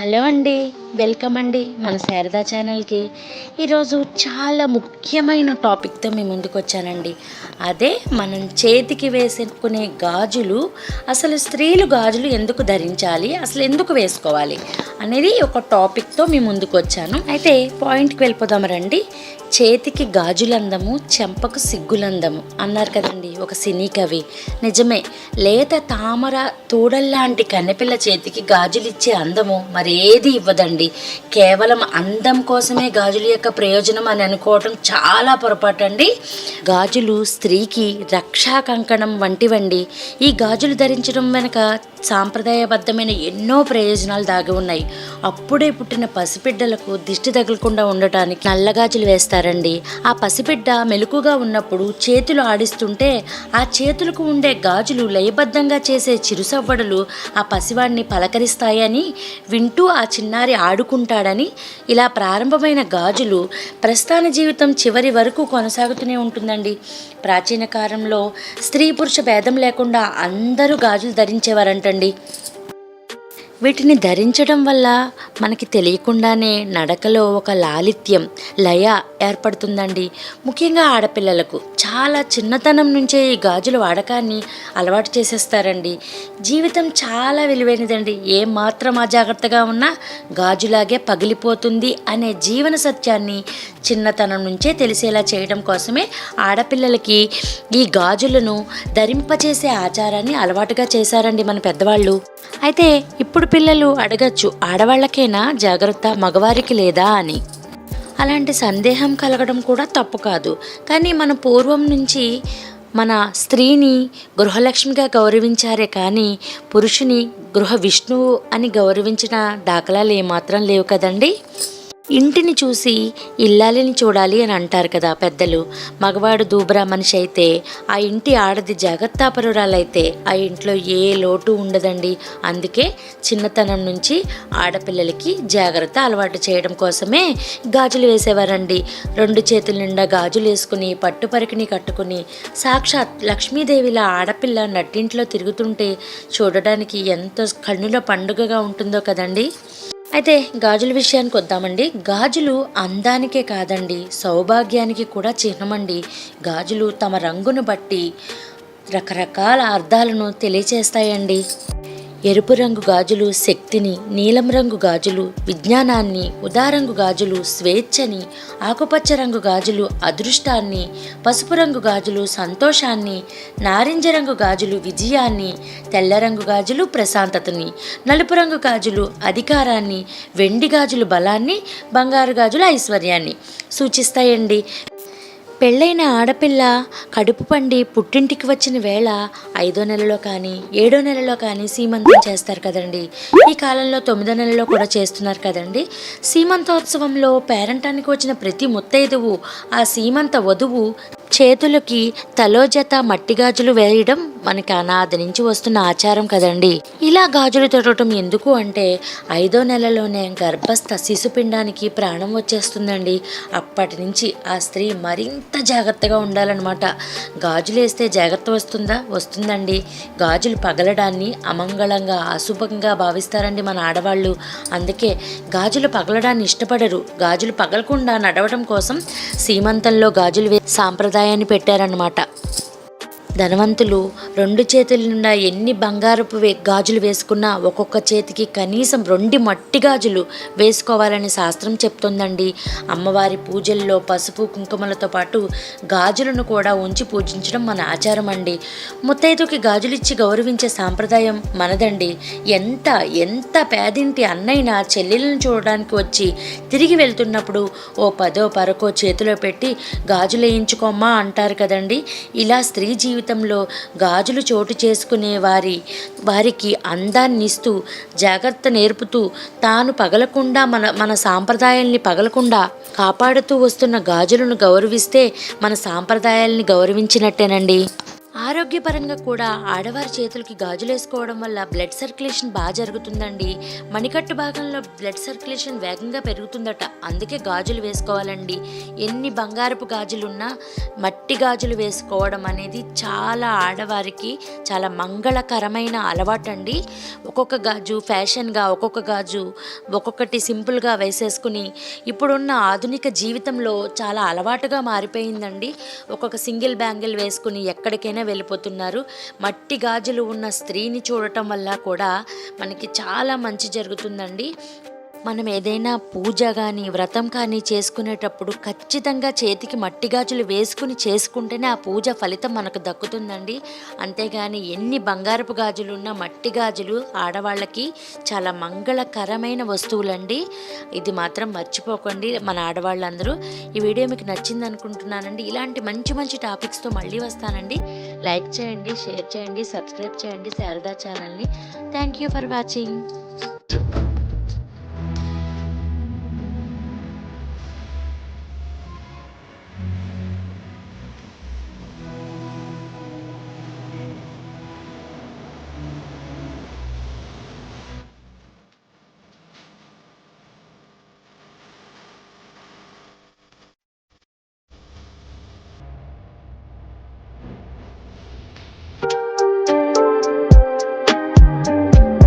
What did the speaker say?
Hello అండి. Welcome అండి మన శారదా ఛానల్కి. ఈరోజు చాలా ముఖ్యమైన టాపిక్తో మీ ముందుకు వచ్చానండి. అదే మనం చేతికి వేసుకునే గాజులు. అసలు స్త్రీలు గాజులు ఎందుకు ధరించాలి, అసలు ఎందుకు వేసుకోవాలి అనేది ఒక టాపిక్తో మీ ముందుకు వచ్చాను. అయితే పాయింట్కి వెళ్ళిపోదాం రండి. చేతికి గాజులందము, చెంపకు సిగ్గులందము అన్నారు కదండి ఒక సినీ కవి. నిజమే. లేత తామర తూడల్లాంటి కన్నెపిల్ల చేతికి గాజులిచ్చే అందము మరేది ఇవ్వదండి. కేవలం అందం కోసమే గాజుల యొక్క ప్రయోజనం అని అనుకోవటం చాలా పొరపాటు అండి. గాజులు స్త్రీకి రక్షా కంకణం వంటివండి. ఈ గాజులు ధరించడం వెనుక సాంప్రదాయబద్ధమైన ఎన్నో ప్రయోజనాలు దాగి ఉన్నాయి. అప్పుడే పుట్టిన పసిబిడ్డలకు దిష్టి తగలకుండా ఉండటానికి నల్లగాజులు వేస్తారండి. ఆ పసిబిడ్డ మెలకుగా ఉన్నప్పుడు చేతులు ఆడిస్తుంటే ఆ చేతులకు ఉండే గాజులు లయబద్ధంగా చేసే చిరుసవ్వడలు ఆ పసివాడిని పలకరిస్తాయని, వింటూ ఆ చిన్నారి ఆడుకుంటాడని ఇలా ప్రారంభమైన గాజులు ప్రస్థాన జీవితం చివరి వరకు కొనసాగుతూనే ఉంటుందండి. ప్రాచీన కాలంలో స్త్రీ పురుష భేదం లేకుండా అందరూ గాజులు ధరించేవారంటండి. వీటిని ధరించడం వల్ల మనకి తెలియకుండానే నడకలో ఒక లాలిత్యం, లయ ఏర్పడుతుందండి. ముఖ్యంగా ఆడపిల్లలకు చాలా చిన్నతనం నుంచే ఈ గాజుల వాడకాన్ని అలవాటు చేసేస్తారండి. జీవితం చాలా విలువైనదండి. ఏమాత్రం అజాగ్రత్తగా ఉన్నా గాజులాగే పగిలిపోతుంది అనే జీవన సత్యాన్ని చిన్నతనం నుంచే తెలిసేలా చేయడం కోసమే ఆడపిల్లలకి ఈ గాజులను ధరింపచేసే ఆచారాన్ని అలవాటుగా చేశారండి మన పెద్దవాళ్ళు. అయితే ఇప్పుడు పిల్లలు అడగచ్చు, ఆడవాళ్ళకేనా జాగ్రత్త, మగవారికి లేదా అని. అలాంటి సందేహం కలగడం కూడా తప్పు కాదు. కానీ మన పూర్వం నుంచి మన స్త్రీని గృహలక్ష్మిగా గౌరవించారే కానీ పురుషుని గృహ విష్ణువు అని గౌరవించిన దాఖలాలు ఏమాత్రం లేవు కదండి. ఇంటిని చూసి ఇల్లాలిని చూడాలి అని అంటారు కదా పెద్దలు. మగవాడు దూబరా మనిషి అయితే, ఆ ఇంటి ఆడది జాగ్రత్తాపరురాలైతే ఆ ఇంట్లో ఏ లోటు ఉండదండి. అందుకే చిన్నతనం నుంచి ఆడపిల్లలకి జాగ్రత్త అలవాటు చేయడం కోసమే గాజులు వేసేవారండి. 2 చేతుల నిండా గాజులు వేసుకుని పట్టుపరికిని కట్టుకుని సాక్షాత్ లక్ష్మీదేవిలా ఆడపిల్ల నట్టింట్లో తిరుగుతుంటే చూడడానికి ఎంతో కన్నుల పండుగగా ఉంటుందో కదండి. అయితే గాజుల విషయానికి వద్దామండి. గాజులు అందానికే కాదండి, సౌభాగ్యానికి కూడా చిహ్నమండి. గాజులు తమ రంగును బట్టి రకరకాల అర్థాలను తెలియచేస్తాయండి. ఎరుపు రంగు గాజులు శక్తిని, నీలం రంగు గాజులు విజ్ఞానాన్ని, ఉదారంగు గాజులు స్వేచ్ఛని, ఆకుపచ్చ రంగు గాజులు అదృష్టాన్ని, పసుపు రంగు గాజులు సంతోషాన్ని, నారింజ రంగు గాజులు విజయాన్ని, తెల్ల రంగు గాజులు ప్రశాంతతని, నలుపు రంగు గాజులు అధికారాన్ని, వెండి గాజులు బలాన్ని, బంగారు గాజులు ఐశ్వర్యాన్ని సూచిస్తాయండి. పెళ్ళైన ఆడపిల్ల కడుపు పండి పుట్టింటికి వచ్చిన వేళ 5వ నెలలో కానీ 7వ నెలలో కానీ సీమంతం చేస్తారు కదండి. ఈ కాలంలో 9వ నెలలో కూడా చేస్తున్నారు కదండి. సీమంతోత్సవంలో పేరంటానికి వచ్చిన ప్రతి ముత్తైదువు ఆ సీమంత వధువు చేతులకి తలో జత మట్టి గాజులు వేయడం మనకి అనాది నుంచి వస్తున్న ఆచారం కదండి. ఇలా గాజులు తొడటం ఎందుకు అంటే 5వ నెలలోనే గర్భస్థ శిశుపిండానికి ప్రాణం వచ్చేస్తుందండి. అప్పటి నుంచి ఆ స్త్రీ మరింత జాగ్రత్తగా ఉండాలన్నమాట. గాజులు వేస్తే జాగ్రత్త వస్తుందండి. గాజులు పగలడాన్ని అమంగళంగా, అశుభంగా భావిస్తారండి మన ఆడవాళ్ళు. అందుకే గాజులు పగలడాన్ని ఇష్టపడరు. గాజులు పగలకుండా నడవడం కోసం సీమంతంలో గాజులు సాంప్రదాయాన్ని పెట్టారన్నమాట. ధనవంతులు 2 చేతుల నిండా ఎన్ని బంగారపు గాజులు వేసుకున్నా ఒక్కొక్క చేతికి కనీసం 2 మట్టి గాజులు వేసుకోవాలని శాస్త్రం చెప్తుందండి. అమ్మవారి పూజల్లో పసుపు కుంకుమలతో పాటు గాజులను కూడా ఉంచి పూజించడం మన ఆచారం అండి. ముత్తైదుకి గాజులిచ్చి గౌరవించే సాంప్రదాయం మనదండి. ఎంత పేదింటి అన్నైనా చెల్లెలను చూడడానికి వచ్చి తిరిగి వెళ్తున్నప్పుడు ఓ 10ో 12కో చేతిలో పెట్టి గాజులు వేయించుకోమ్మా అంటారు కదండి. ఇలా స్త్రీ జీవితంలో గాజులు చోటు చేసుకునే వారికి అందాన్నిస్తూ జాగ్రత్త నేర్పుతూ తాను పగలకుండా మన సాంప్రదాయాల్ని పగలకుండా కాపాడుతూ వస్తున్న గాజులను గౌరవిస్తే మన సాంప్రదాయాల్ని గౌరవించినట్టేనండి. ఆ ఆరోగ్యపరంగా కూడా ఆడవారి చేతులకి గాజులు వేసుకోవడం వల్ల బ్లడ్ సర్క్యులేషన్ బాగా జరుగుతుందండి. మణికట్టు భాగంలో బ్లడ్ సర్క్యులేషన్ వేగంగా పెరుగుతుందట, అందుకే గాజులు వేసుకోవాలండి. ఎన్ని బంగారపు గాజులున్నా మట్టి గాజులు వేసుకోవడం అనేది చాలా ఆడవారికి చాలా మంగళకరమైన అలవాటండి. ఒక్కొక్క గాజు ఫ్యాషన్గా, ఒక్కొక్క గాజు ఒక్కొక్కటి సింపుల్గా వేసేసుకుని ఇప్పుడున్న ఆధునిక జీవితంలో చాలా అలవాటుగా మారిపోయిందండి. ఒక్కొక్క సింగిల్ బ్యాంగిల్ వేసుకుని ఎక్కడికైనా వెళ్ళిపోతున్నారు. మట్టి గాజులు ఉన్న స్త్రీని చూడటం వల్ల కూడా మనకి చాలా మంచి జరుగుతుందండి. మనం ఏదైనా పూజ కానీ వ్రతం కానీ చేసుకునేటప్పుడు ఖచ్చితంగా చేతికి మట్టి గాజులు వేసుకుని చేసుకుంటేనే ఆ పూజ ఫలితం మనకు దక్కుతుందండి. అంతేగాని ఎన్ని బంగారపు గాజులు ఉన్న మట్టి గాజులు ఆడవాళ్ళకి చాలా మంగళకరమైన వస్తువులండి. ఇది మాత్రం మర్చిపోకండి మన ఆడవాళ్ళందరూ. ఈ వీడియో మీకు నచ్చింది అనుకుంటున్నానండి. ఇలాంటి మంచి మంచి టాపిక్స్తో మళ్ళీ వస్తానండి. లైక్ చేయండి, షేర్ చేయండి, సబ్స్క్రైబ్ చేయండి శారదా ఛానల్ని. Thank you for watching.